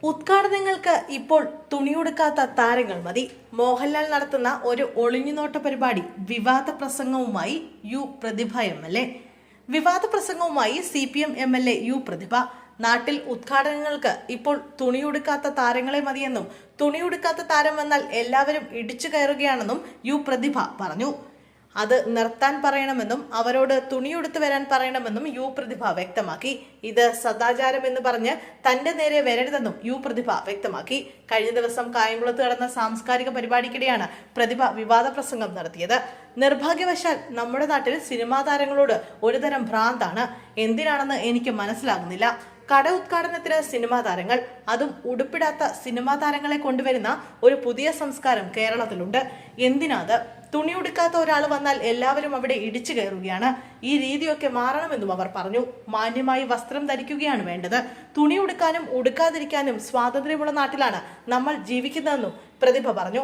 ഉദ്ഘാടനങ്ങൾക്ക് ഇപ്പോൾ തുണിയുടുക്കാത്ത താരങ്ങൾ മതി. മോഹൻലാൽ നടത്തുന്ന ഒരു ഒളിഞ്ഞുനോട്ട പരിപാടി വിവാദ പ്രസംഗവുമായി പ്രതിഭ MLA. വിവാദ പ്രസംഗവുമായി CPM MLA പ്രതിഭ. നാട്ടിൽ ഉദ്ഘാടനങ്ങൾക്ക് ഇപ്പോൾ തുണിയുടുക്കാത്ത താരങ്ങളെ മതിയെന്നും തുണിയുടുക്കാത്ത താരം വന്നാൽ എല്ലാവരും ഇടിച്ചു കയറുകയാണെന്നും പ്രതിഭ പറഞ്ഞു. അത് നിർത്താൻ പറയണമെന്നും അവരോട് തുണിയുടുത്ത് വരാൻ പറയണമെന്നും പ്രതിഭ വ്യക്തമാക്കി. ഇത് സദാചാരം എന്ന് പറഞ്ഞ് തന്റെ നേരെ വരരുതെന്നും പ്രതിഭ വ്യക്തമാക്കി. കഴിഞ്ഞ ദിവസം കായംകുളത്ത് നടന്ന സാംസ്കാരിക പരിപാടിക്കിടെയാണ് പ്രതിഭ വിവാദ പ്രസംഗം നടത്തിയത്. നിർഭാഗ്യവശാൽ നമ്മുടെ നാട്ടിൽ സിനിമാ താരങ്ങളോട് ഒരുതരം ഭ്രാന്താണ്. എന്തിനാണെന്ന് എനിക്ക് മനസ്സിലാകുന്നില്ല. കട ഉദ്ഘാടനത്തിന് സിനിമാ താരങ്ങൾ, അതും ഉടുപ്പിടാത്ത സിനിമാ താരങ്ങളെ കൊണ്ടുവരുന്ന ഒരു പുതിയ സംസ്കാരം കേരളത്തിലുണ്ട്. എന്തിനാത്? തുണിയുടുക്കാത്ത ഒരാൾ വന്നാൽ എല്ലാവരും അവിടെ ഇടിച്ചു കയറുകയാണ്. ഈ രീതിയൊക്കെ മാറണമെന്നും അവർ പറഞ്ഞു. മാന്യമായി വസ്ത്രം ധരിക്കുകയാണ് വേണ്ടത്. തുണിയുടുക്കാനും ഉടുക്കാതിരിക്കാനും സ്വാതന്ത്ര്യമുള്ള നാട്ടിലാണ് നമ്മൾ ജീവിക്കുന്നതെന്നും പ്രതിഭ പറഞ്ഞു.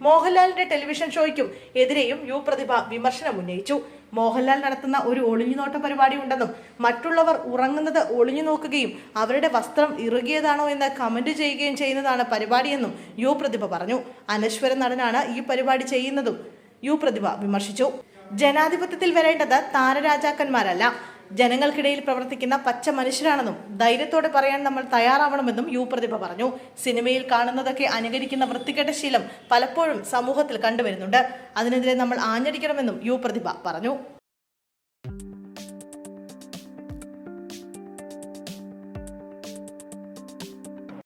മോഹൻലാലിന്റെ ടെലിവിഷൻ ഷോയ്ക്കും എതിരെയും പ്രതിഭ വിമർശനം ഉന്നയിച്ചു. മോഹൻലാൽ നടത്തുന്ന ഒരു ഒളിഞ്ഞുനോട്ട പരിപാടി ഉണ്ടെന്നും മറ്റുള്ളവർ ഉറങ്ങുന്നത് ഒളിഞ്ഞു നോക്കുകയും അവരുടെ വസ്ത്രം ഇറുകിയതാണോ എന്ന് കമന്റ് ചെയ്യുകയും ചെയ്യുന്നതാണ് പരിപാടിയെന്നും പ്രതിഭ പറഞ്ഞു. അനശ്വര നടനാണ് ഈ പരിപാടി ചെയ്യുന്നതും പ്രതിഭ വിമർശിച്ചു. ജനാധിപത്യത്തിൽ വരേണ്ടത് താരരാജാക്കന്മാരല്ല, ജനങ്ങൾക്കിടയിൽ പ്രവർത്തിക്കുന്ന പച്ച മനുഷ്യരാണെന്നും ധൈര്യത്തോടെ പറയാൻ നമ്മൾ തയ്യാറാവണമെന്നും പ്രതിഭ പറഞ്ഞു. സിനിമയിൽ കാണുന്നതൊക്കെ അനുകരിക്കുന്ന വൃത്തികെട്ട ശീലം പലപ്പോഴും സമൂഹത്തിൽ കണ്ടുവരുന്നുണ്ട്. അതിനെതിരെ നമ്മൾ ആഞ്ഞടിക്കണമെന്നും പ്രതിഭ പറഞ്ഞു.